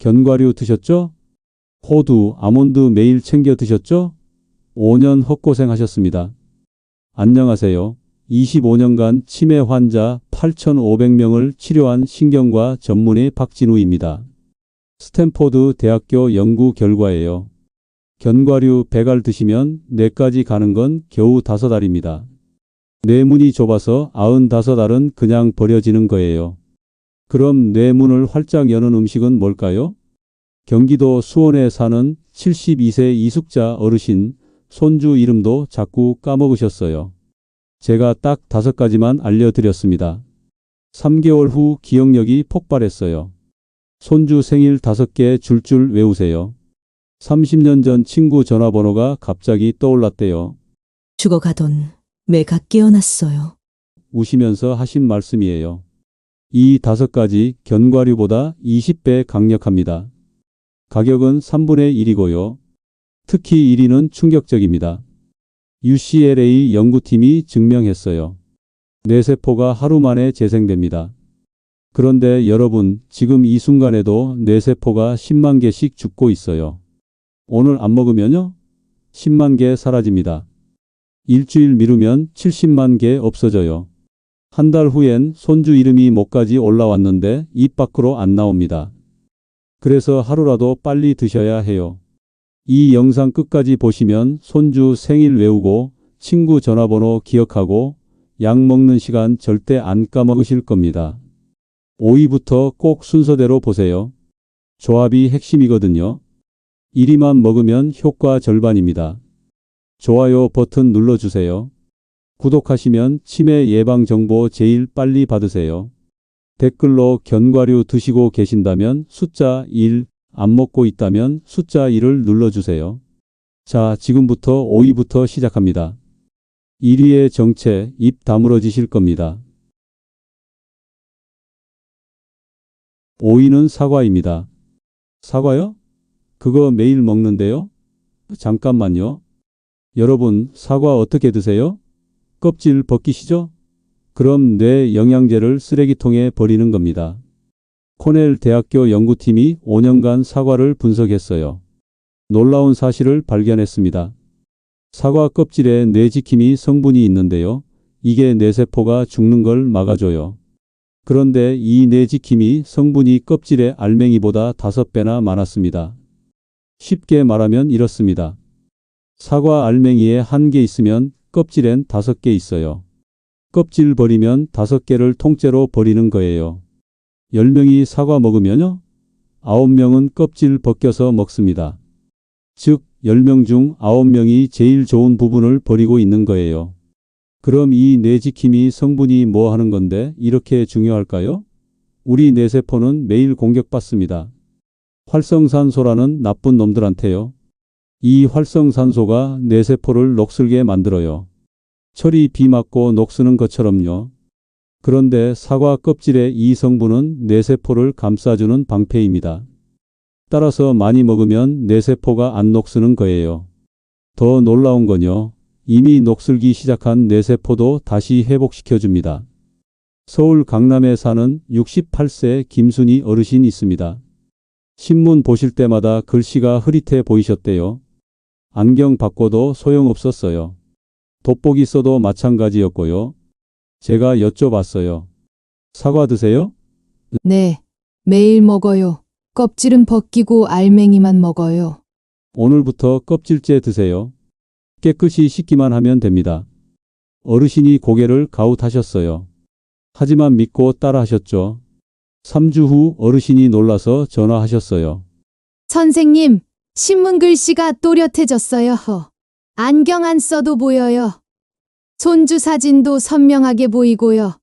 견과류 드셨죠? 호두, 아몬드 매일 챙겨 드셨죠? 5년 헛고생하셨습니다. 안녕하세요. 25년간 치매 환자 8,500명을 치료한 신경과 전문의 박진우입니다. 스탠포드 대학교 연구 결과예요. 견과류 100알 드시면 뇌까지 가는 건 겨우 5알입니다. 뇌문이 좁아서 95알은 그냥 버려지는 거예요. 그럼 뇌문을 활짝 여는 음식은 뭘까요? 경기도 수원에 사는 72세 이숙자 어르신 손주 이름도 자꾸 까먹으셨어요. 제가 딱 5가지만 알려드렸습니다. 3개월 후 기억력이 폭발했어요. 손주 생일 5개 줄줄 외우세요. 30년 전 친구 전화번호가 갑자기 떠올랐대요. 죽어가던 매가 깨어났어요. 우시면서 하신 말씀이에요. 이 5가지 견과류보다 20배 강력합니다. 가격은 3분의 1이고요. 특히 1위는 충격적입니다. UCLA 연구팀이 증명했어요. 뇌세포가 하루 만에 재생됩니다. 그런데 여러분, 지금 이 순간에도 뇌세포가 10만 개씩 죽고 있어요. 오늘 안 먹으면요? 10만 개 사라집니다. 일주일 미루면 70만 개 없어져요. 한 달 후엔 손주 이름이 목까지 올라왔는데 입 밖으로 안 나옵니다. 그래서 하루라도 빨리 드셔야 해요. 이 영상 끝까지 보시면 손주 생일 외우고 친구 전화번호 기억하고 약 먹는 시간 절대 안 까먹으실 겁니다. 5위부터 꼭 순서대로 보세요. 조합이 핵심이거든요. 1위만 먹으면 효과 절반입니다. 좋아요 버튼 눌러주세요. 구독하시면 치매 예방 정보 제일 빨리 받으세요. 댓글로 견과류 드시고 계신다면 숫자 1, 안 먹고 있다면 숫자 1을 눌러주세요. 자, 지금부터 5위부터 시작합니다. 1위의 정체, 입 다물어지실 겁니다. 5위는 사과입니다. 사과요? 그거 매일 먹는데요? 잠깐만요. 여러분, 사과 어떻게 드세요? 껍질 벗기시죠? 그럼 뇌 영양제를 쓰레기통에 버리는 겁니다. 코넬 대학교 연구팀이 5년간 사과를 분석했어요. 놀라운 사실을 발견했습니다. 사과 껍질에 뇌지킴이 성분이 있는데요. 이게 뇌세포가 죽는 걸 막아줘요. 그런데 이 뇌지킴이 성분이 껍질의 알맹이보다 5배나 많았습니다. 쉽게 말하면 이렇습니다. 사과 알맹이에 1개 있으면 껍질엔 5개 있어요. 껍질 버리면 5개를 통째로 버리는 거예요. 10명이 사과 먹으면요? 9명은 껍질 벗겨서 먹습니다. 즉, 10명 중 9명이 제일 좋은 부분을 버리고 있는 거예요. 그럼 이 뇌지킴이 성분이 뭐 하는 건데 이렇게 중요할까요? 우리 뇌세포는 매일 공격받습니다. 활성산소라는 나쁜 놈들한테요. 이 활성산소가 뇌세포를 녹슬게 만들어요. 철이 비 맞고 녹쓰는 것처럼요. 그런데 사과 껍질의 이 성분은 뇌세포를 감싸주는 방패입니다. 따라서 많이 먹으면 뇌세포가 안 녹쓰는 거예요. 더 놀라운 건요. 이미 녹슬기 시작한 뇌세포도 다시 회복시켜줍니다. 서울 강남에 사는 68세 김순희 어르신이 있습니다. 신문 보실 때마다 글씨가 흐릿해 보이셨대요. 안경 바꿔도 소용없었어요. 돋보기 써도 마찬가지였고요. 제가 여쭤봤어요. 사과 드세요? 네, 매일 먹어요. 껍질은 벗기고 알맹이만 먹어요. 오늘부터 껍질째 드세요. 깨끗이 씻기만 하면 됩니다. 어르신이 고개를 가웃하셨어요. 하지만 믿고 따라하셨죠. 3주 후 어르신이 놀라서 전화하셨어요. 선생님, 신문 글씨가 또렷해졌어요. 안경 안 써도 보여요. 손주 사진도 선명하게 보이고요.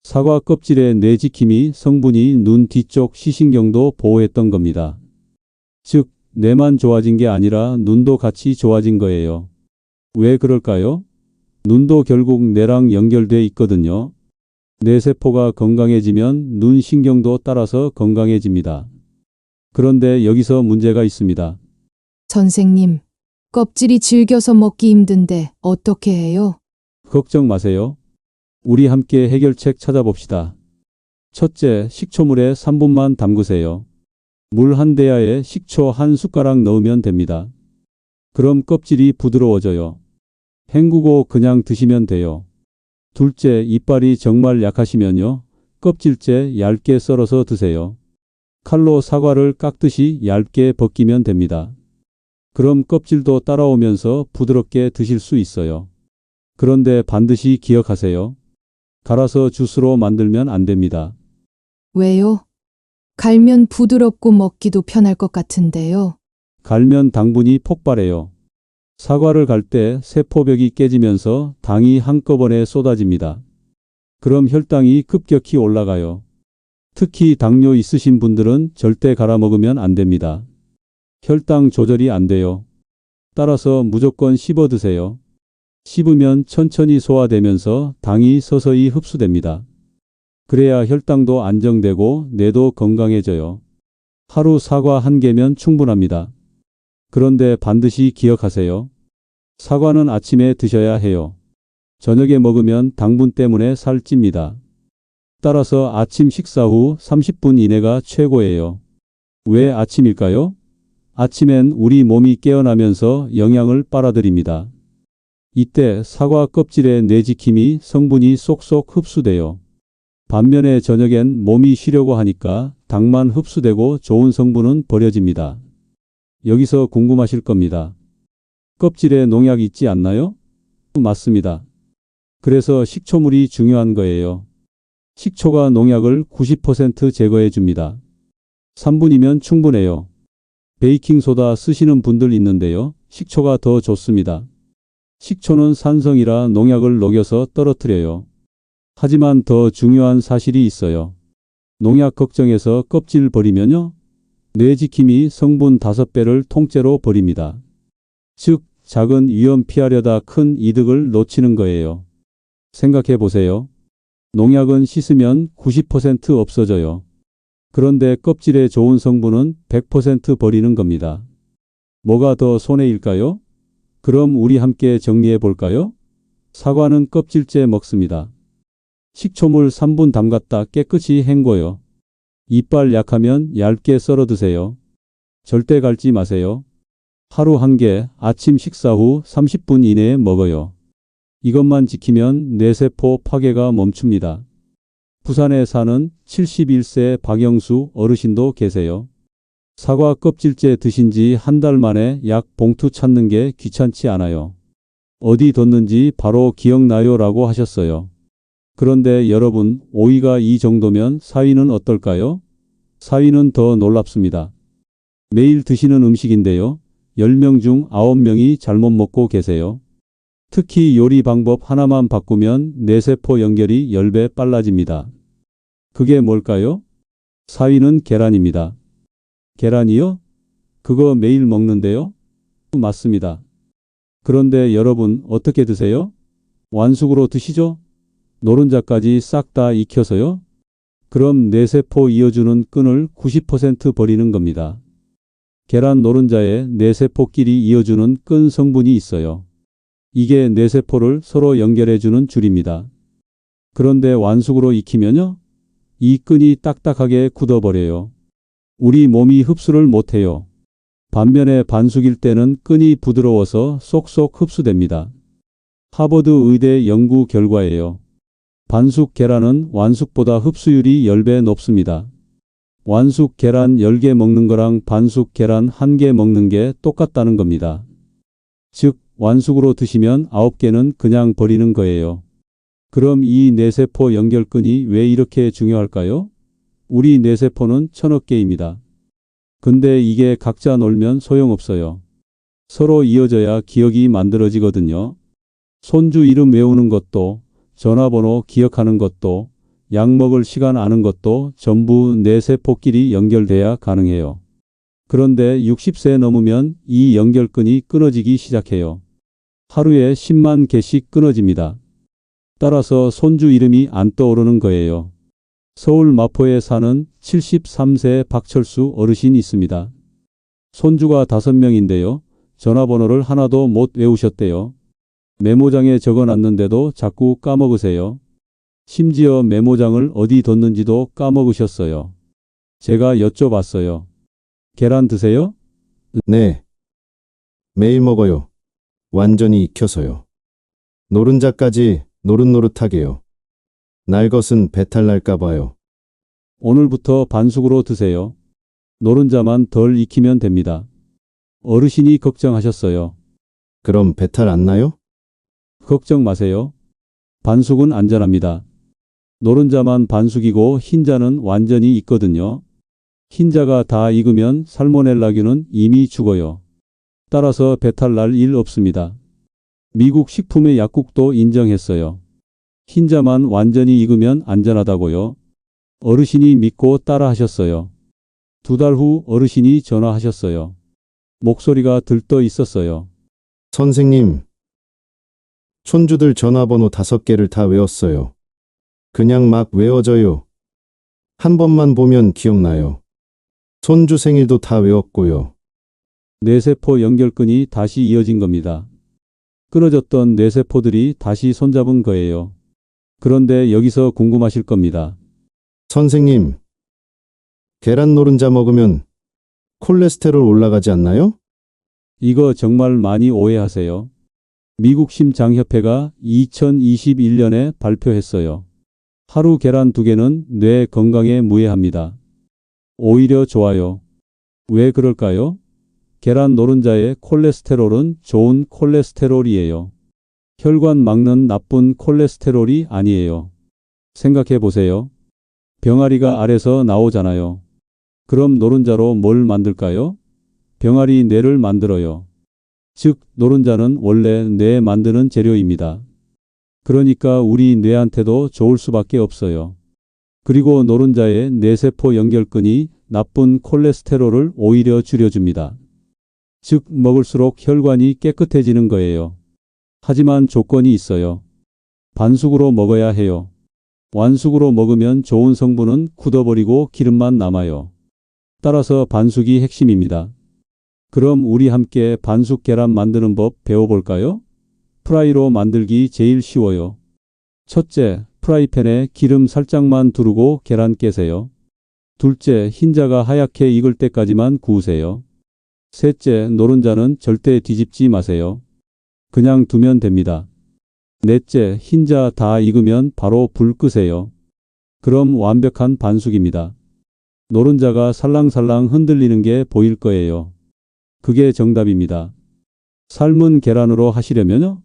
사과 껍질의 뇌지킴이 성분이 눈 뒤쪽 시신경도 보호했던 겁니다. 즉, 뇌만 좋아진 게 아니라 눈도 같이 좋아진 거예요. 왜 그럴까요? 눈도 결국 뇌랑 연결돼 있거든요. 뇌세포가 건강해지면 눈 신경도 따라서 건강해집니다. 그런데 여기서 문제가 있습니다. 선생님, 껍질이 질겨서 먹기 힘든데 어떻게 해요? 걱정 마세요. 우리 함께 해결책 찾아봅시다. 첫째, 식초물에 3분만 담그세요. 물 한 대야에 식초 한 숟가락 넣으면 됩니다. 그럼 껍질이 부드러워져요. 헹구고 그냥 드시면 돼요. 둘째, 이빨이 정말 약하시면요. 껍질째 얇게 썰어서 드세요. 칼로 사과를 깎듯이 얇게 벗기면 됩니다. 그럼 껍질도 따라오면서 부드럽게 드실 수 있어요. 그런데 반드시 기억하세요. 갈아서 주스로 만들면 안 됩니다. 왜요? 갈면 부드럽고 먹기도 편할 것 같은데요. 갈면 당분이 폭발해요. 사과를 갈 때 세포벽이 깨지면서 당이 한꺼번에 쏟아집니다. 그럼 혈당이 급격히 올라가요. 특히 당뇨 있으신 분들은 절대 갈아 먹으면 안 됩니다. 혈당 조절이 안 돼요. 따라서 무조건 씹어 드세요. 씹으면 천천히 소화되면서 당이 서서히 흡수됩니다. 그래야 혈당도 안정되고 뇌도 건강해져요. 하루 사과 한 개면 충분합니다. 그런데 반드시 기억하세요. 사과는 아침에 드셔야 해요. 저녁에 먹으면 당분 때문에 살찝니다. 따라서 아침 식사 후 30분 이내가 최고예요. 왜 아침일까요? 아침엔 우리 몸이 깨어나면서 영양을 빨아들입니다. 이때 사과 껍질의 뇌지킴이 성분이 쏙쏙 흡수돼요. 반면에 저녁엔 몸이 쉬려고 하니까 당만 흡수되고 좋은 성분은 버려집니다. 여기서 궁금하실 겁니다. 껍질에 농약 있지 않나요? 맞습니다. 그래서 식초물이 중요한 거예요. 식초가 농약을 90% 제거해 줍니다. 3분이면 충분해요. 베이킹소다 쓰시는 분들 있는데요. 식초가 더 좋습니다. 식초는 산성이라 농약을 녹여서 떨어뜨려요. 하지만 더 중요한 사실이 있어요. 농약 걱정해서 껍질 버리면요. 뇌지킴이 성분 5배를 통째로 버립니다. 즉, 작은 위험 피하려다 큰 이득을 놓치는 거예요. 생각해 보세요. 농약은 씻으면 90% 없어져요. 그런데 껍질에 좋은 성분은 100% 버리는 겁니다. 뭐가 더 손해일까요? 그럼 우리 함께 정리해 볼까요? 사과는 껍질째 먹습니다. 식초물 3분 담갔다 깨끗이 헹궈요. 이빨 약하면 얇게 썰어 드세요. 절대 갈지 마세요. 하루 한 개, 아침 식사 후 30분 이내에 먹어요. 이것만 지키면 뇌세포 파괴가 멈춥니다. 부산에 사는 71세 박영수 어르신도 계세요. 사과 껍질째 드신 지 한 달 만에 약 봉투 찾는 게 귀찮지 않아요. 어디 뒀는지 바로 기억나요? 라고 하셨어요. 그런데 여러분, 오이가 이 정도면 사위는 어떨까요? 사위는 더 놀랍습니다. 매일 드시는 음식인데요. 10명 중 9명이 잘못 먹고 계세요. 특히 요리 방법 하나만 바꾸면 뇌세포 연결이 10배 빨라집니다. 그게 뭘까요? 사위는 계란입니다. 계란이요? 그거 매일 먹는데요? 맞습니다. 그런데 여러분 어떻게 드세요? 완숙으로 드시죠? 노른자까지 싹 다 익혀서요? 그럼 뇌세포 이어주는 끈을 90% 버리는 겁니다. 계란 노른자에 뇌세포끼리 이어주는 끈 성분이 있어요. 이게 뇌세포를 서로 연결해주는 줄입니다. 그런데 완숙으로 익히면요? 이 끈이 딱딱하게 굳어버려요. 우리 몸이 흡수를 못해요. 반면에 반숙일 때는 끈이 부드러워서 쏙쏙 흡수됩니다. 하버드 의대 연구 결과예요. 반숙 계란은 완숙보다 흡수율이 10배 높습니다. 완숙 계란 10개 먹는 거랑 반숙 계란 1개 먹는 게 똑같다는 겁니다. 즉, 완숙으로 드시면 9개는 그냥 버리는 거예요. 그럼 이 뇌세포 연결끈이 왜 이렇게 중요할까요? 우리 뇌세포는 1000억 개입니다. 근데 이게 각자 놀면 소용없어요. 서로 이어져야 기억이 만들어지거든요. 손주 이름 외우는 것도, 전화번호 기억하는 것도, 약 먹을 시간 아는 것도 전부 뇌세포끼리 연결돼야 가능해요. 그런데 60세 넘으면 이 연결끈이 끊어지기 시작해요. 하루에 10만 개씩 끊어집니다. 따라서 손주 이름이 안 떠오르는 거예요. 서울 마포에 사는 73세 박철수 어르신이 있습니다. 손주가 5명인데요. 전화번호를 하나도 못 외우셨대요. 메모장에 적어놨는데도 자꾸 까먹으세요. 심지어 메모장을 어디 뒀는지도 까먹으셨어요. 제가 여쭤봤어요. 계란 드세요? 네. 매일 먹어요. 완전히 익혀서요. 노른자까지 노릇노릇하게요. 날 것은 배탈 날까 봐요. 오늘부터 반숙으로 드세요. 노른자만 덜 익히면 됩니다. 어르신이 걱정하셨어요. 그럼 배탈 안 나요? 걱정 마세요. 반숙은 안전합니다. 노른자만 반숙이고 흰자는 완전히 익거든요. 흰자가 다 익으면 살모넬라균은 이미 죽어요. 따라서 배탈 날 일 없습니다. 미국 식품의 약국도 인정했어요. 흰자만 완전히 익으면 안전하다고요. 어르신이 믿고 따라 하셨어요. 2달 후 어르신이 전화하셨어요. 목소리가 들떠 있었어요. 선생님, 촌주들 전화번호 5개를 다 외웠어요. 그냥 막 외워져요. 한 번만 보면 기억나요. 손주 생일도 다 외웠고요. 뇌세포 연결근이 다시 이어진 겁니다. 끊어졌던 뇌세포들이 다시 손잡은 거예요. 그런데 여기서 궁금하실 겁니다. 선생님, 계란 노른자 먹으면 콜레스테롤 올라가지 않나요? 이거 정말 많이 오해하세요. 미국 심장협회가 2021년에 발표했어요. 하루 계란 2개는 뇌 건강에 무해합니다. 오히려 좋아요. 왜 그럴까요? 계란 노른자의 콜레스테롤은 좋은 콜레스테롤이에요. 혈관 막는 나쁜 콜레스테롤이 아니에요. 생각해 보세요. 병아리가 알에서 나오잖아요. 그럼 노른자로 뭘 만들까요? 병아리 뇌를 만들어요. 즉, 노른자는 원래 뇌 만드는 재료입니다. 그러니까 우리 뇌한테도 좋을 수밖에 없어요. 그리고 노른자의 뇌세포 연결근이 나쁜 콜레스테롤을 오히려 줄여줍니다. 즉, 먹을수록 혈관이 깨끗해지는 거예요. 하지만 조건이 있어요. 반숙으로 먹어야 해요. 완숙으로 먹으면 좋은 성분은 굳어버리고 기름만 남아요. 따라서 반숙이 핵심입니다. 그럼 우리 함께 반숙 계란 만드는 법 배워볼까요? 프라이로 만들기 제일 쉬워요. 첫째, 프라이팬에 기름 살짝만 두르고 계란 깨세요. 둘째, 흰자가 하얗게 익을 때까지만 구우세요. 셋째, 노른자는 절대 뒤집지 마세요. 그냥 두면 됩니다. 넷째, 흰자 다 익으면 바로 불 끄세요. 그럼 완벽한 반숙입니다. 노른자가 살랑살랑 흔들리는 게 보일 거예요. 그게 정답입니다. 삶은 계란으로 하시려면요?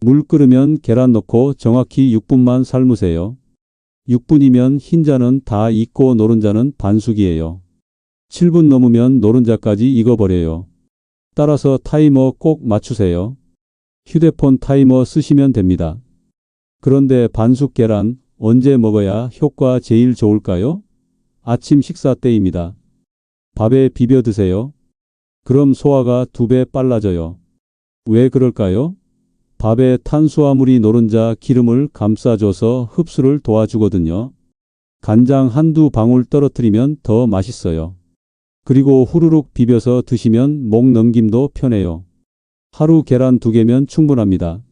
물 끓으면 계란 넣고 정확히 6분만 삶으세요. 6분이면 흰자는 다 익고 노른자는 반숙이에요. 7분 넘으면 노른자까지 익어버려요. 따라서 타이머 꼭 맞추세요. 휴대폰 타이머 쓰시면 됩니다. 그런데 반숙 계란 언제 먹어야 효과 제일 좋을까요? 아침 식사 때입니다. 밥에 비벼 드세요. 그럼 소화가 2배 빨라져요. 왜 그럴까요? 밥에 탄수화물이 노른자 기름을 감싸줘서 흡수를 도와주거든요. 간장 한두 방울 떨어뜨리면 더 맛있어요. 그리고 후루룩 비벼서 드시면 목 넘김도 편해요. 하루 계란 2개면 충분합니다.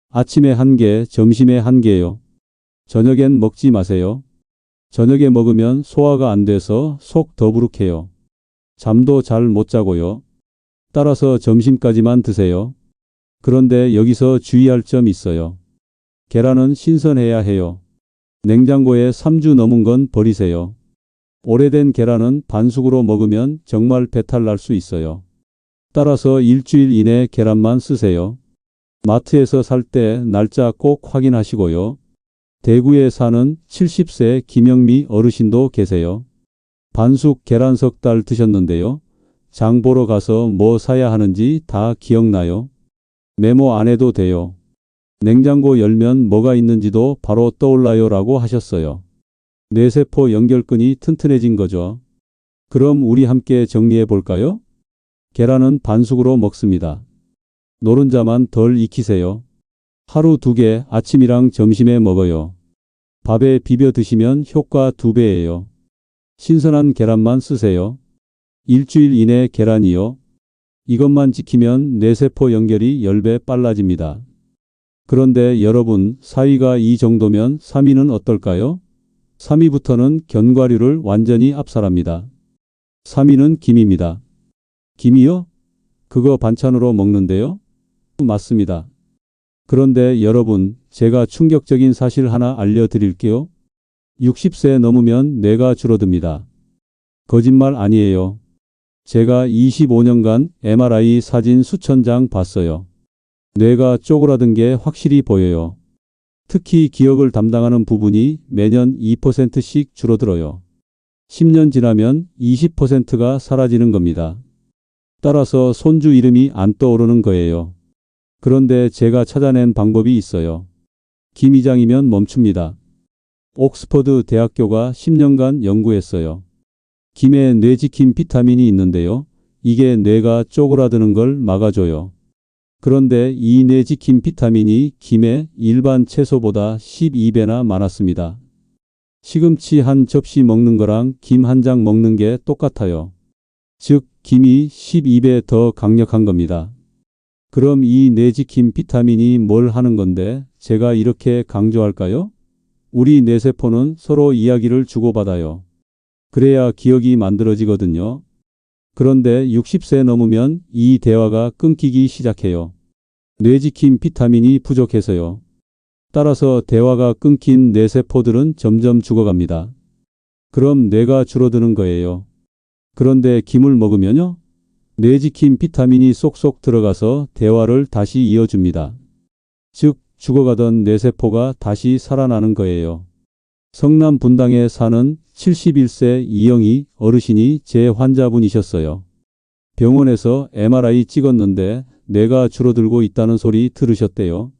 아침에 1개, 점심에 1개요. 저녁엔 먹지 마세요. 저녁에 먹으면 소화가 안 돼서 속 더부룩해요. 잠도 잘 못 자고요. 따라서 점심까지만 드세요. 그런데 여기서 주의할 점 있어요. 계란은 신선해야 해요. 냉장고에 3주 넘은 건 버리세요. 오래된 계란은 반숙으로 먹으면 정말 배탈 날 수 있어요. 따라서 일주일 이내 계란만 쓰세요. 마트에서 살 때 날짜 꼭 확인하시고요. 대구에 사는 70세 김영미 어르신도 계세요. 반숙 계란 3달 드셨는데요. 장 보러 가서 뭐 사야 하는지 다 기억나요? 메모 안 해도 돼요. 냉장고 열면 뭐가 있는지도 바로 떠올라요 라고 하셨어요. 뇌세포 연결근이 튼튼해진 거죠. 그럼 우리 함께 정리해 볼까요? 계란은 반숙으로 먹습니다. 노른자만 덜 익히세요. 하루 2개 아침이랑 점심에 먹어요. 밥에 비벼 드시면 효과 2배예요. 신선한 계란만 쓰세요. 일주일 이내 계란이요. 이것만 지키면 뇌세포 연결이 10배 빨라집니다. 그런데 여러분, 4위가 이 정도면 3위는 어떨까요? 3위부터는 견과류를 완전히 압살합니다. 3위는 김입니다. 김이요? 그거 반찬으로 먹는데요? 맞습니다. 그런데 여러분, 제가 충격적인 사실 하나 알려드릴게요. 60세 넘으면 뇌가 줄어듭니다. 거짓말 아니에요. 제가 25년간 MRI 사진 수천 장 봤어요. 뇌가 쪼그라든 게 확실히 보여요. 특히 기억을 담당하는 부분이 매년 2%씩 줄어들어요. 10년 지나면 20%가 사라지는 겁니다. 따라서 손주 이름이 안 떠오르는 거예요. 그런데 제가 찾아낸 방법이 있어요. 김 이장이면 멈춥니다. 옥스퍼드 대학교가 10년간 연구했어요. 김에 뇌지킴 비타민이 있는데요. 이게 뇌가 쪼그라드는 걸 막아줘요. 그런데 이 뇌지킴 비타민이 김의 일반 채소보다 12배나 많았습니다. 시금치 한 접시 먹는 거랑 김 한 장 먹는 게 똑같아요. 즉, 김이 12배 더 강력한 겁니다. 그럼 이 뇌지킴 비타민이 뭘 하는 건데 제가 이렇게 강조할까요? 우리 뇌세포는 서로 이야기를 주고받아요. 그래야 기억이 만들어지거든요. 그런데 60세 넘으면 이 대화가 끊기기 시작해요. 뇌지킴 비타민이 부족해서요. 따라서 대화가 끊긴 뇌세포들은 점점 죽어갑니다. 그럼 뇌가 줄어드는 거예요. 그런데 김을 먹으면요? 뇌지킴 비타민이 쏙쏙 들어가서 대화를 다시 이어줍니다. 즉, 죽어가던 뇌세포가 다시 살아나는 거예요. 성남 분당에 사는 71세 이영희 어르신이 제 환자분이셨어요. 병원에서 MRI 찍었는데 뇌가 줄어들고 있다는 소리 들으셨대요.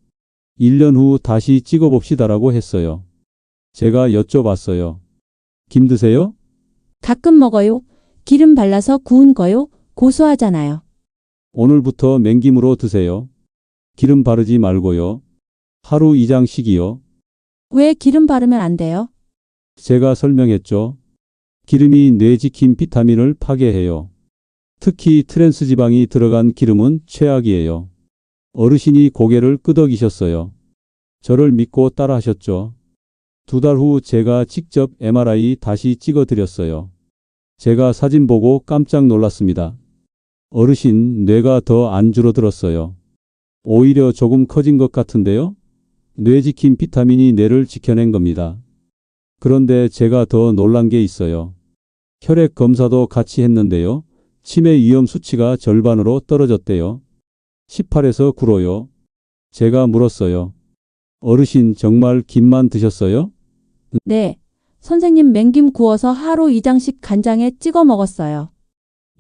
1년 후 다시 찍어봅시다라고 했어요. 제가 여쭤봤어요. 김 드세요? 가끔 먹어요. 기름 발라서 구운 거요. 고소하잖아요. 오늘부터 맹김으로 드세요. 기름 바르지 말고요. 하루 2장씩이요. 왜 기름 바르면 안 돼요? 제가 설명했죠. 기름이 뇌지킴 비타민을 파괴해요. 특히 트랜스지방이 들어간 기름은 최악이에요. 어르신이 고개를 끄덕이셨어요. 저를 믿고 따라하셨죠. 2달 후 제가 직접 MRI 다시 찍어드렸어요. 제가 사진 보고 깜짝 놀랐습니다. 어르신 뇌가 더 안 줄어들었어요. 오히려 조금 커진 것 같은데요? 뇌지킴 비타민이 뇌를 지켜낸 겁니다. 그런데 제가 더 놀란 게 있어요. 혈액 검사도 같이 했는데요. 치매 위험 수치가 절반으로 떨어졌대요. 18에서 9로요. 제가 물었어요. 어르신 정말 김만 드셨어요? 네. 선생님 맹김 구워서 하루 2장씩 간장에 찍어 먹었어요.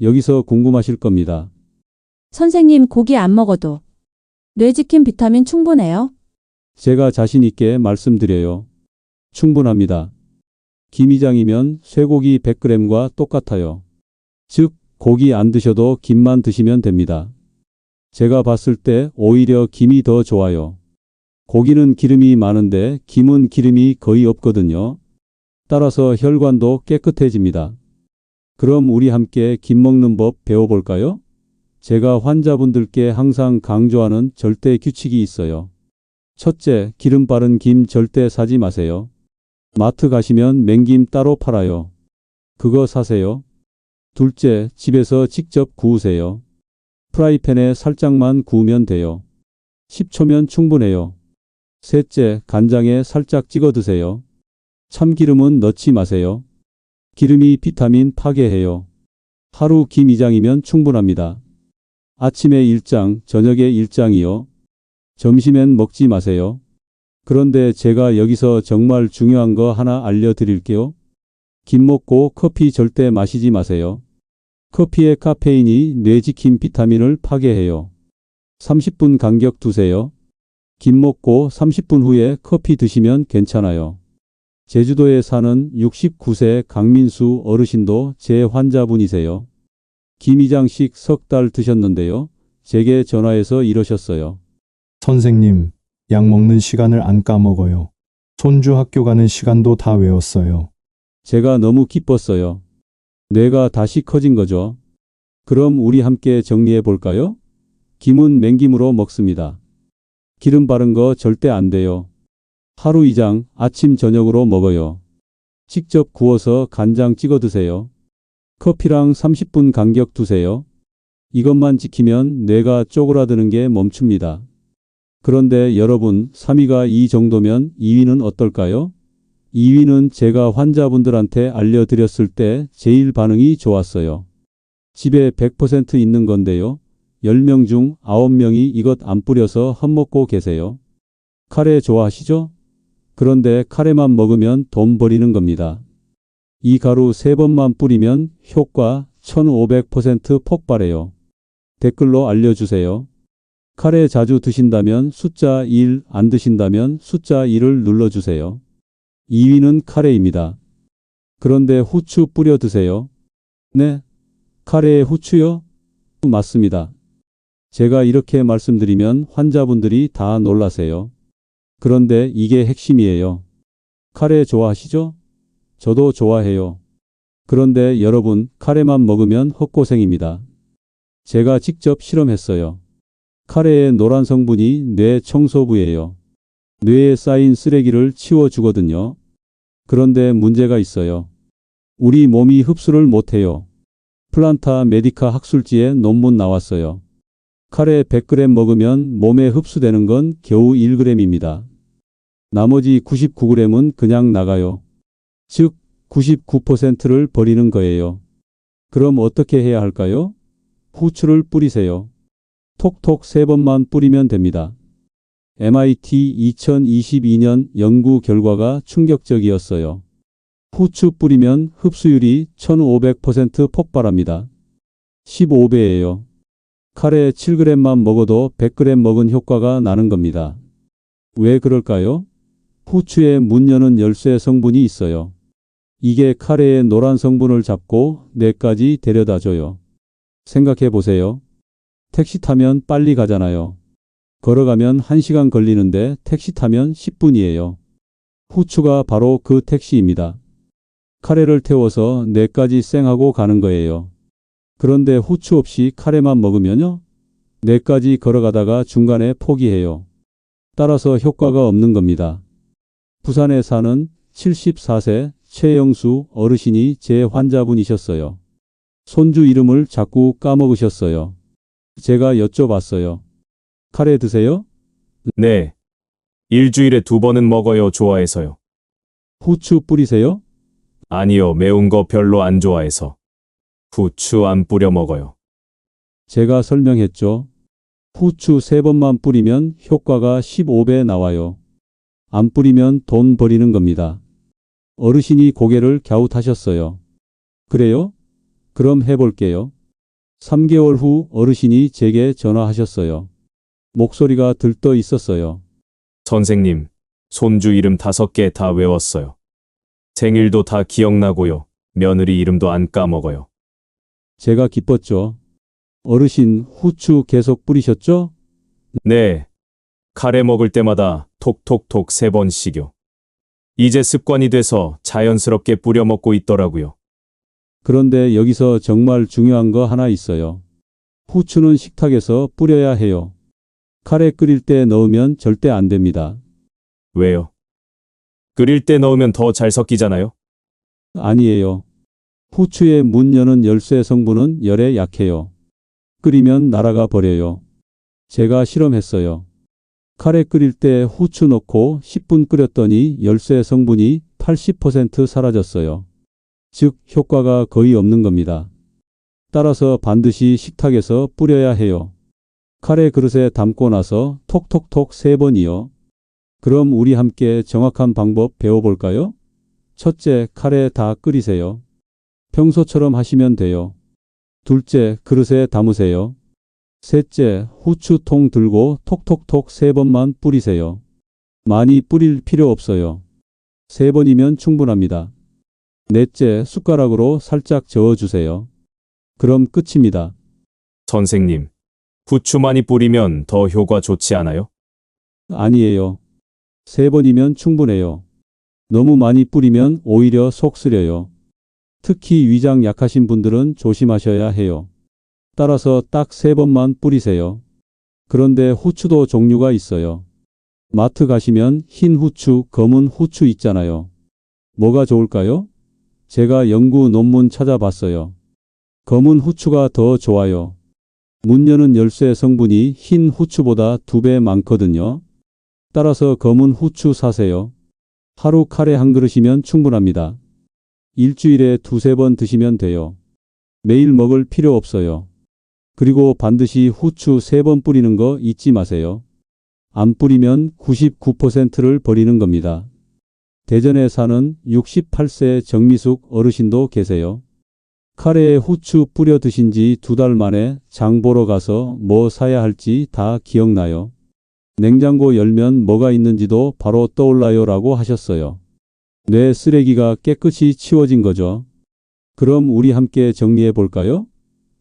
여기서 궁금하실 겁니다. 선생님 고기 안 먹어도 뇌지킴 비타민 충분해요? 제가 자신 있게 말씀드려요. 충분합니다. 김이장이면 쇠고기 100g과 똑같아요. 즉, 고기 안 드셔도 김만 드시면 됩니다. 제가 봤을 때 오히려 김이 더 좋아요. 고기는 기름이 많은데 김은 기름이 거의 없거든요. 따라서 혈관도 깨끗해집니다. 그럼 우리 함께 김 먹는 법 배워볼까요? 제가 환자분들께 항상 강조하는 절대 규칙이 있어요. 첫째, 기름 바른 김 절대 사지 마세요. 마트 가시면 맹김 따로 팔아요. 그거 사세요. 둘째, 집에서 직접 구우세요. 프라이팬에 살짝만 구우면 돼요. 10초면 충분해요. 셋째, 간장에 살짝 찍어 드세요. 참기름은 넣지 마세요. 기름이 비타민 파괴해요. 하루 김 2장이면 충분합니다. 아침에 1장, 저녁에 1장이요. 점심엔 먹지 마세요. 그런데 제가 여기서 정말 중요한 거 하나 알려드릴게요. 김 먹고 커피 절대 마시지 마세요. 커피의 카페인이 뇌지킴 비타민을 파괴해요. 30분 간격 두세요. 김 먹고 30분 후에 커피 드시면 괜찮아요. 제주도에 사는 69세 강민수 어르신도 제 환자분이세요. 김 2장씩 석 달 드셨는데요. 제게 전화해서 이러셨어요. 선생님, 약 먹는 시간을 안 까먹어요. 손주 학교 가는 시간도 다 외웠어요. 제가 너무 기뻤어요. 뇌가 다시 커진 거죠. 그럼 우리 함께 정리해 볼까요? 김은 맹김으로 먹습니다. 기름 바른 거 절대 안 돼요. 하루 2장 아침 저녁으로 먹어요. 직접 구워서 간장 찍어 드세요. 커피랑 30분 간격 두세요. 이것만 지키면 뇌가 쪼그라드는 게 멈춥니다. 그런데 여러분, 3위가 이 정도면 2위는 어떨까요? 2위는 제가 환자분들한테 알려드렸을 때 제일 반응이 좋았어요. 집에 100% 있는 건데요. 10명 중 9명이 이것 안 뿌려서 헛먹고 계세요. 카레 좋아하시죠? 그런데 카레만 먹으면 돈 버리는 겁니다. 이 가루 3번만 뿌리면 효과 1500% 폭발해요. 댓글로 알려주세요. 카레 자주 드신다면 숫자 1, 안 드신다면 숫자 1을 눌러주세요. 2위는 카레입니다. 그런데 후추 뿌려 드세요. 네? 카레에 후추요? 맞습니다. 제가 이렇게 말씀드리면 환자분들이 다 놀라세요. 그런데 이게 핵심이에요. 카레 좋아하시죠? 저도 좋아해요. 그런데 여러분, 카레만 먹으면 헛고생입니다. 제가 직접 실험했어요. 카레의 노란 성분이 뇌 청소부예요. 뇌에 쌓인 쓰레기를 치워주거든요. 그런데 문제가 있어요. 우리 몸이 흡수를 못해요. 플란타 메디카 학술지에 논문 나왔어요. 카레 100g 먹으면 몸에 흡수되는 건 겨우 1g입니다. 나머지 99g은 그냥 나가요. 즉, 99%를 버리는 거예요. 그럼 어떻게 해야 할까요? 후추를 뿌리세요. 톡톡 3번만 뿌리면 됩니다. MIT 2022년 연구 결과가 충격적이었어요. 후추 뿌리면 흡수율이 1500% 폭발합니다. 15배예요. 카레 7g만 먹어도 100g 먹은 효과가 나는 겁니다. 왜 그럴까요? 후추에 문 여는 열쇠 성분이 있어요. 이게 카레의 노란 성분을 잡고 뇌까지 데려다 줘요. 생각해 보세요. 택시 타면 빨리 가잖아요. 걸어가면 1시간 걸리는데 택시 타면 10분이에요. 후추가 바로 그 택시입니다. 카레를 태워서 뇌까지 쌩하고 가는 거예요. 그런데 후추 없이 카레만 먹으면요? 뇌까지 걸어가다가 중간에 포기해요. 따라서 효과가 없는 겁니다. 부산에 사는 74세 최영수 어르신이 제 환자분이셨어요. 손주 이름을 자꾸 까먹으셨어요. 제가 여쭤봤어요. 카레 드세요? 네. 일주일에 2번은 먹어요. 좋아해서요. 후추 뿌리세요? 아니요. 매운 거 별로 안 좋아해서. 후추 안 뿌려 먹어요. 제가 설명했죠. 후추 3번만 뿌리면 효과가 15배 나와요. 안 뿌리면 돈 버리는 겁니다. 어르신이 고개를 갸웃하셨어요. 그래요? 그럼 해볼게요. 3개월 후 어르신이 제게 전화하셨어요. 목소리가 들떠 있었어요. 선생님, 손주 이름 5개 다 외웠어요. 생일도 다 기억나고요. 며느리 이름도 안 까먹어요. 제가 기뻤죠. 어르신 후추 계속 뿌리셨죠? 네. 카레 먹을 때마다 톡톡톡 3번씩요. 이제 습관이 돼서 자연스럽게 뿌려 먹고 있더라고요. 그런데 여기서 정말 중요한 거 하나 있어요. 후추는 식탁에서 뿌려야 해요. 카레 끓일 때 넣으면 절대 안 됩니다. 왜요? 끓일 때 넣으면 더 잘 섞이잖아요? 아니에요. 후추의 문 여는 열쇠 성분은 열에 약해요. 끓이면 날아가 버려요. 제가 실험했어요. 카레 끓일 때 후추 넣고 10분 끓였더니 열쇠 성분이 80% 사라졌어요. 즉, 효과가 거의 없는 겁니다. 따라서 반드시 식탁에서 뿌려야 해요. 카레 그릇에 담고 나서 톡톡톡 3번이요. 그럼 우리 함께 정확한 방법 배워볼까요? 첫째, 카레 다 끓이세요. 평소처럼 하시면 돼요. 둘째, 그릇에 담으세요. 셋째, 후추통 들고 톡톡톡 3번만 뿌리세요. 많이 뿌릴 필요 없어요. 3번이면 충분합니다. 넷째, 숟가락으로 살짝 저어주세요. 그럼 끝입니다. 선생님, 후추 많이 뿌리면 더 효과 좋지 않아요? 아니에요. 3번이면 충분해요. 너무 많이 뿌리면 오히려 속 쓰려요. 특히 위장 약하신 분들은 조심하셔야 해요. 따라서 딱 3번만 뿌리세요. 그런데 후추도 종류가 있어요. 마트 가시면 흰 후추, 검은 후추 있잖아요. 뭐가 좋을까요? 제가 연구 논문 찾아봤어요. 검은 후추가 더 좋아요. 문 여는 열쇠 성분이 흰 후추보다 2배 많거든요. 따라서 검은 후추 사세요. 하루 카레 한 그릇이면 충분합니다. 일주일에 2~3번 드시면 돼요. 매일 먹을 필요 없어요. 그리고 반드시 후추 3번 뿌리는 거 잊지 마세요. 안 뿌리면 99%를 버리는 겁니다. 대전에 사는 68세 정미숙 어르신도 계세요. 카레에 후추 뿌려 드신 지 2달 만에 장 보러 가서 뭐 사야 할지 다 기억나요. 냉장고 열면 뭐가 있는지도 바로 떠올라요 라고 하셨어요. 뇌 쓰레기가 깨끗이 치워진 거죠. 그럼 우리 함께 정리해 볼까요?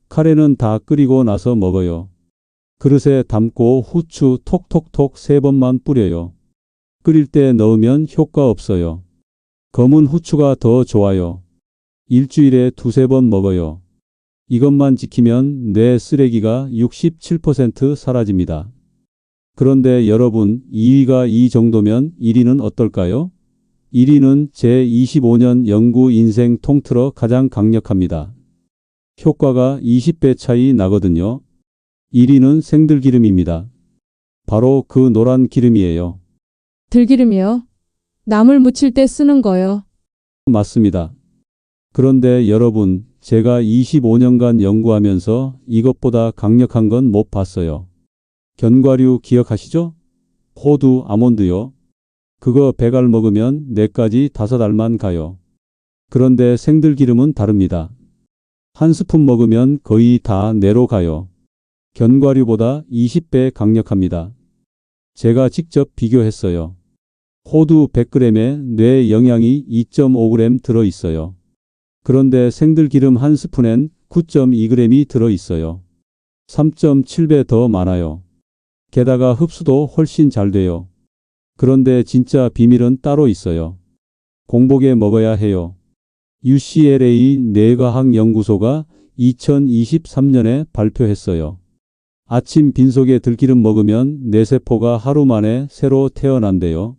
카레는 다 끓이고 나서 먹어요. 그릇에 담고 후추 톡톡톡 3번만 뿌려요. 끓일 때 넣으면 효과 없어요. 검은 후추가 더 좋아요. 일주일에 2~3번 먹어요. 이것만 지키면 뇌 쓰레기가 67% 사라집니다. 그런데 여러분, 2위가 이 정도면 1위는 어떨까요? 1위는 제25년 연구 인생 통틀어 가장 강력합니다. 효과가 20배 차이 나거든요. 1위는 생들기름입니다. 바로 그 노란 기름이에요. 들기름이요? 나물 무칠 때 쓰는 거요. 맞습니다. 그런데 여러분, 제가 25년간 연구하면서 이것보다 강력한 건 못 봤어요. 견과류 기억하시죠? 호두, 아몬드요. 그거 100알 먹으면 4까지 5알만 가요. 그런데 생들기름은 다릅니다. 한 스푼 먹으면 거의 다 뇌로 가요. 견과류보다 20배 강력합니다. 제가 직접 비교했어요. 호두 100g에 뇌 영양이 2.5g 들어 있어요. 그런데 생들기름 한 스푼엔 9.2g이 들어 있어요. 3.7배 더 많아요. 게다가 흡수도 훨씬 잘 돼요. 그런데 진짜 비밀은 따로 있어요. 공복에 먹어야 해요. UCLA 뇌과학연구소가 2023년에 발표했어요. 아침 빈속에 들기름 먹으면 뇌세포가 하루 만에 새로 태어난대요.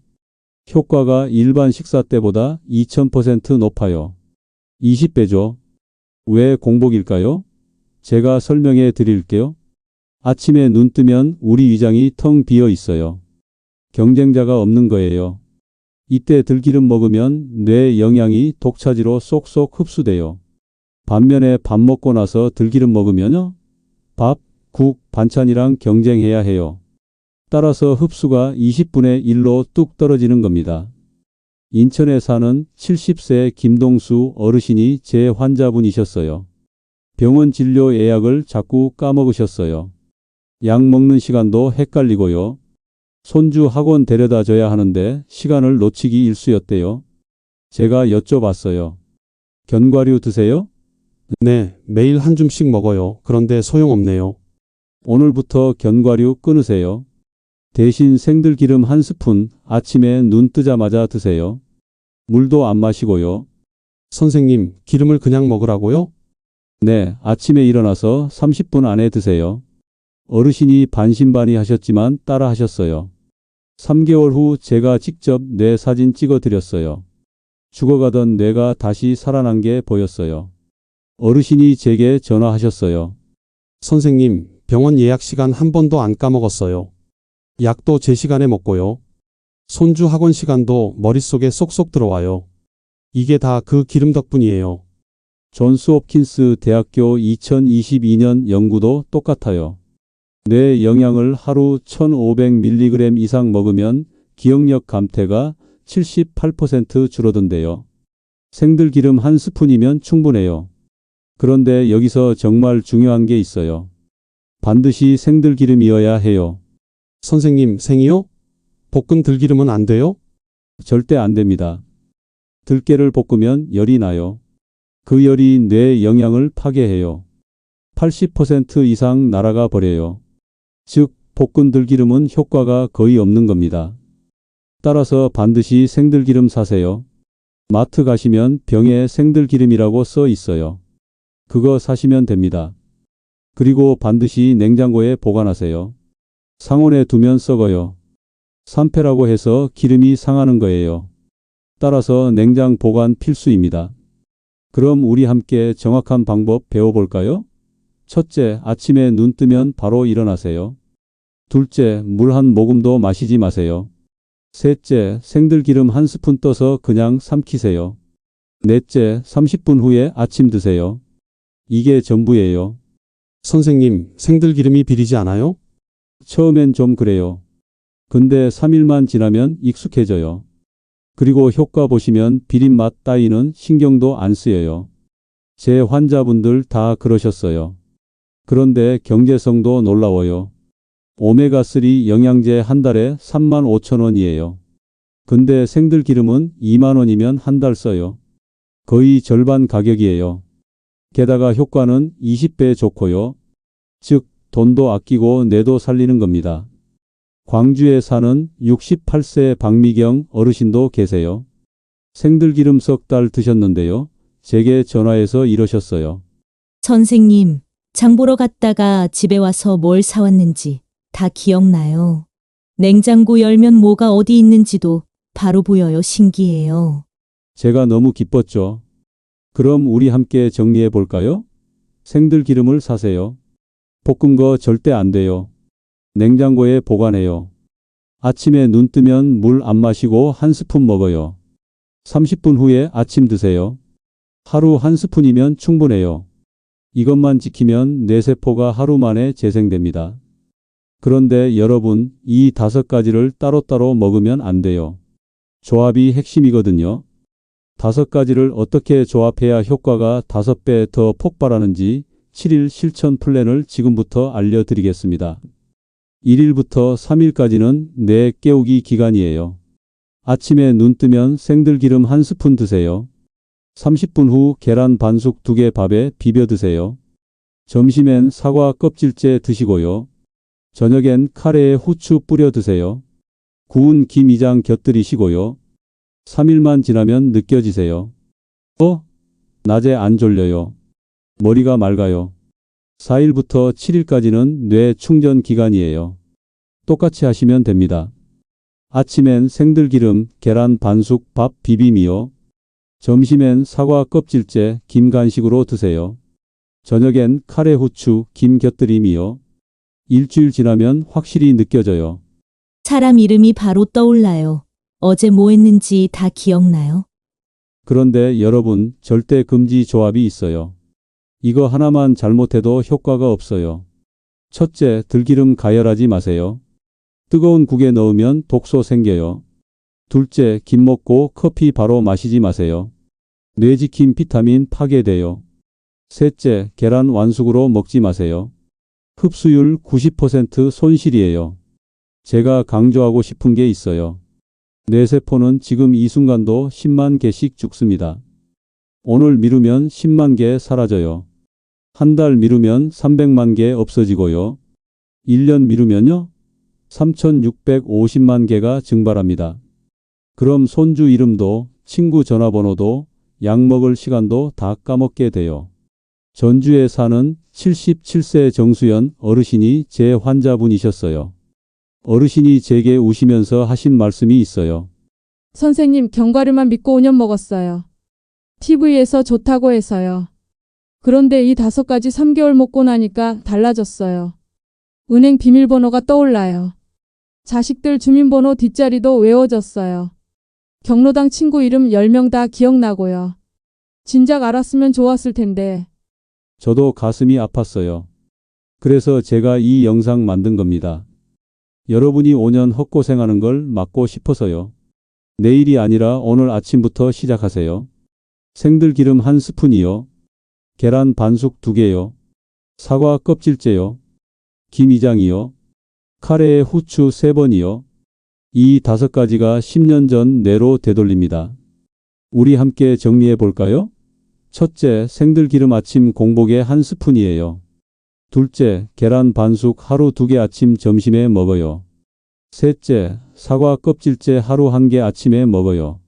효과가 일반 식사 때보다 2000% 높아요. 20배죠. 왜 공복일까요? 제가 설명해 드릴게요. 아침에 눈 뜨면 우리 위장이 텅 비어 있어요. 경쟁자가 없는 거예요. 이때 들기름 먹으면 뇌 영양이 독차지로 쏙쏙 흡수돼요. 반면에 밥 먹고 나서 들기름 먹으면요? 밥, 국, 반찬이랑 경쟁해야 해요. 따라서 흡수가 20분의 1로 뚝 떨어지는 겁니다. 인천에 사는 70세 김동수 어르신이 제 환자분이셨어요. 병원 진료 예약을 자꾸 까먹으셨어요. 약 먹는 시간도 헷갈리고요. 손주 학원 데려다 줘야 하는데 시간을 놓치기 일쑤였대요. 제가 여쭤봤어요. 견과류 드세요? 네, 매일 한 줌씩 먹어요. 그런데 소용없네요. 오늘부터 견과류 끊으세요. 대신 생들기름 한 스푼 아침에 눈 뜨자마자 드세요. 물도 안 마시고요. 선생님, 기름을 그냥 먹으라고요? 네, 아침에 일어나서 30분 안에 드세요. 어르신이 반신반의하셨지만 따라 하셨어요. 3개월 후 제가 직접 뇌 사진 찍어 드렸어요. 죽어가던 뇌가 다시 살아난 게 보였어요. 어르신이 제게 전화하셨어요. 선생님, 병원 예약 시간 한 번도 안 까먹었어요. 약도 제 시간에 먹고요. 손주 학원 시간도 머릿속에 쏙쏙 들어와요. 이게 다 그 기름 덕분이에요. 존스홉킨스 대학교 2022년 연구도 똑같아요. 뇌 영양을 하루 1500mg 이상 먹으면 기억력 감퇴가 78% 줄어든대요. 생들기름 한 스푼이면 충분해요. 그런데 여기서 정말 중요한 게 있어요. 반드시 생들기름이어야 해요. 선생님, 생이요? 볶은 들기름은 안 돼요? 절대 안 됩니다. 들깨를 볶으면 열이 나요. 그 열이 뇌 영양을 파괴해요. 80% 이상 날아가 버려요. 즉, 볶은 들기름은 효과가 거의 없는 겁니다. 따라서 반드시 생들기름 사세요. 마트 가시면 병에 생들기름이라고 써 있어요. 그거 사시면 됩니다. 그리고 반드시 냉장고에 보관하세요. 상온에 두면 썩어요. 산패라고 해서 기름이 상하는 거예요. 따라서 냉장 보관 필수입니다. 그럼 우리 함께 정확한 방법 배워볼까요? 첫째, 아침에 눈 뜨면 바로 일어나세요. 둘째, 물 한 모금도 마시지 마세요. 셋째, 생들기름 한 스푼 떠서 그냥 삼키세요. 넷째, 30분 후에 아침 드세요. 이게 전부예요. 선생님, 생들기름이 비리지 않아요? 처음엔 좀 그래요. 근데 3일만 지나면 익숙해져요. 그리고 효과 보시면 비린맛 따위는 신경도 안 쓰여요. 제 환자분들 다 그러셨어요. 그런데 경제성도 놀라워요. 오메가3 영양제 한 달에 35,000원이에요. 근데 생들기름은 2만 원이면 한 달 써요. 거의 절반 가격이에요. 게다가 효과는 20배 좋고요. 즉, 돈도 아끼고 뇌도 살리는 겁니다. 광주에 사는 68세 박미경 어르신도 계세요. 생들기름 석 달 드셨는데요. 제게 전화해서 이러셨어요. 선생님, 장 보러 갔다가 집에 와서 뭘 사왔는지 다 기억나요. 냉장고 열면 뭐가 어디 있는지도 바로 보여요. 신기해요. 제가 너무 기뻤죠. 그럼 우리 함께 정리해 볼까요? 생들기름을 사세요. 볶은 거 절대 안 돼요. 냉장고에 보관해요. 아침에 눈 뜨면 물 안 마시고 한 스푼 먹어요. 30분 후에 아침 드세요. 하루 한 스푼이면 충분해요. 이것만 지키면 뇌세포가 하루 만에 재생됩니다. 그런데 여러분, 이 5가지를 따로따로 먹으면 안 돼요. 조합이 핵심이거든요. 5가지를 어떻게 조합해야 효과가 5배 더 폭발하는지 7일 실천 플랜을 지금부터 알려드리겠습니다. 1일부터 3일까지는 뇌 깨우기 기간이에요. 아침에 눈 뜨면 생들기름 한 스푼 드세요. 30분 후 계란 반숙 2개 밥에 비벼 드세요. 점심엔 사과 껍질째 드시고요. 저녁엔 카레에 후추 뿌려 드세요. 구운 김 2장 곁들이시고요. 3일만 지나면 느껴지세요. 낮에 안 졸려요. 머리가 맑아요. 4일부터 7일까지는 뇌 충전 기간이에요. 똑같이 하시면 됩니다. 아침엔 생들기름, 계란 반숙, 밥 비빔이요. 점심엔 사과 껍질째 김 간식으로 드세요. 저녁엔 카레 후추, 김 곁들임이요. 일주일 지나면 확실히 느껴져요. 사람 이름이 바로 떠올라요. 어제 뭐 했는지 다 기억나요? 그런데 여러분, 절대 금지 조합이 있어요. 이거 하나만 잘못해도 효과가 없어요. 첫째, 들기름 가열하지 마세요. 뜨거운 국에 넣으면 독소 생겨요. 둘째, 김 먹고 커피 바로 마시지 마세요. 뇌지킴 비타민 파괴돼요. 셋째, 계란 완숙으로 먹지 마세요. 흡수율 90% 손실이에요. 제가 강조하고 싶은 게 있어요. 뇌세포는 지금 이 순간도 10만 개씩 죽습니다. 오늘 미루면 10만 개 사라져요. 한 달 미루면 300만 개 없어지고요. 1년 미루면요? 3,650만 개가 증발합니다. 그럼 손주 이름도, 친구 전화번호도, 약 먹을 시간도 다 까먹게 돼요. 전주에 사는 77세 정수연 어르신이 제 환자분이셨어요. 어르신이 제게 우시면서 하신 말씀이 있어요. 선생님, 견과류만 믿고 5년 먹었어요. TV에서 좋다고 해서요. 그런데 이 5가지 3개월 먹고 나니까 달라졌어요. 은행 비밀번호가 떠올라요. 자식들 주민번호 뒷자리도 외워졌어요. 경로당 친구 이름 10명 다 기억나고요. 진작 알았으면 좋았을 텐데. 저도 가슴이 아팠어요. 그래서 제가 이 영상 만든 겁니다. 여러분이 5년 헛고생하는 걸 막고 싶어서요. 내일이 아니라 오늘 아침부터 시작하세요. 생들기름 한 스푼이요. 계란 반숙 2개요. 사과 껍질째요. 김 2장이요. 카레에 후추 3번이요. 이 5가지가 10년 전 뇌로 되돌립니다. 우리 함께 정리해 볼까요? 첫째, 생들기름 아침 공복에 한 스푼이에요. 둘째, 계란 반숙 하루 2개 아침 점심에 먹어요. 셋째, 사과 껍질째 하루 1개 아침에 먹어요.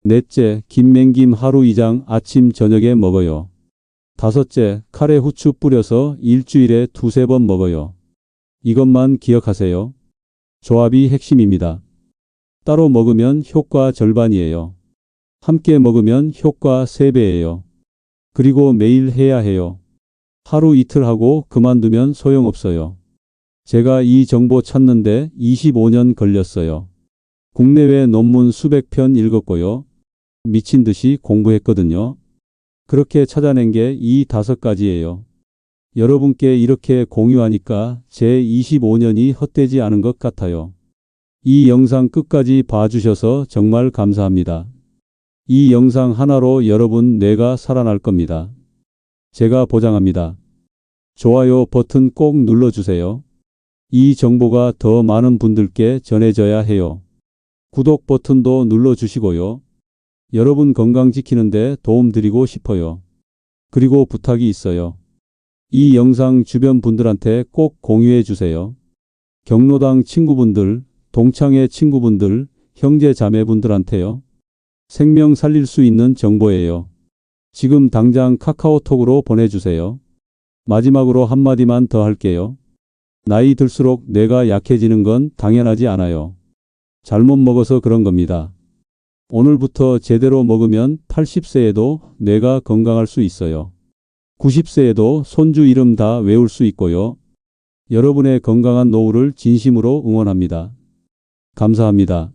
넷째, 김맹김 하루 2장 아침 저녁에 먹어요. 다섯째, 카레 후추 뿌려서 일주일에 2-3번 먹어요. 이것만 기억하세요. 조합이 핵심입니다. 따로 먹으면 효과 절반이에요. 함께 먹으면 효과 3배예요. 그리고 매일 해야 해요. 하루 이틀 하고 그만두면 소용없어요. 제가 이 정보 찾는데 25년 걸렸어요. 국내외 논문 수백 편 읽었고요. 미친 듯이 공부했거든요. 그렇게 찾아낸 게 이 5가지예요. 여러분께 이렇게 공유하니까 제 25년이 헛되지 않은 것 같아요. 이 영상 끝까지 봐주셔서 정말 감사합니다. 이 영상 하나로 여러분 뇌가 살아날 겁니다. 제가 보장합니다. 좋아요 버튼 꼭 눌러주세요. 이 정보가 더 많은 분들께 전해져야 해요. 구독 버튼도 눌러주시고요. 여러분 건강 지키는데 도움 드리고 싶어요. 그리고 부탁이 있어요. 이 영상 주변 분들한테 꼭 공유해 주세요. 경로당 친구분들, 동창회 친구분들, 형제 자매분들한테요. 생명 살릴 수 있는 정보예요. 지금 당장 카카오톡으로 보내주세요. 마지막으로 한마디만 더 할게요. 나이 들수록 뇌가 약해지는 건 당연하지 않아요. 잘못 먹어서 그런 겁니다. 오늘부터 제대로 먹으면 80세에도 뇌가 건강할 수 있어요. 90세에도 손주 이름 다 외울 수 있고요. 여러분의 건강한 노후를 진심으로 응원합니다. 감사합니다.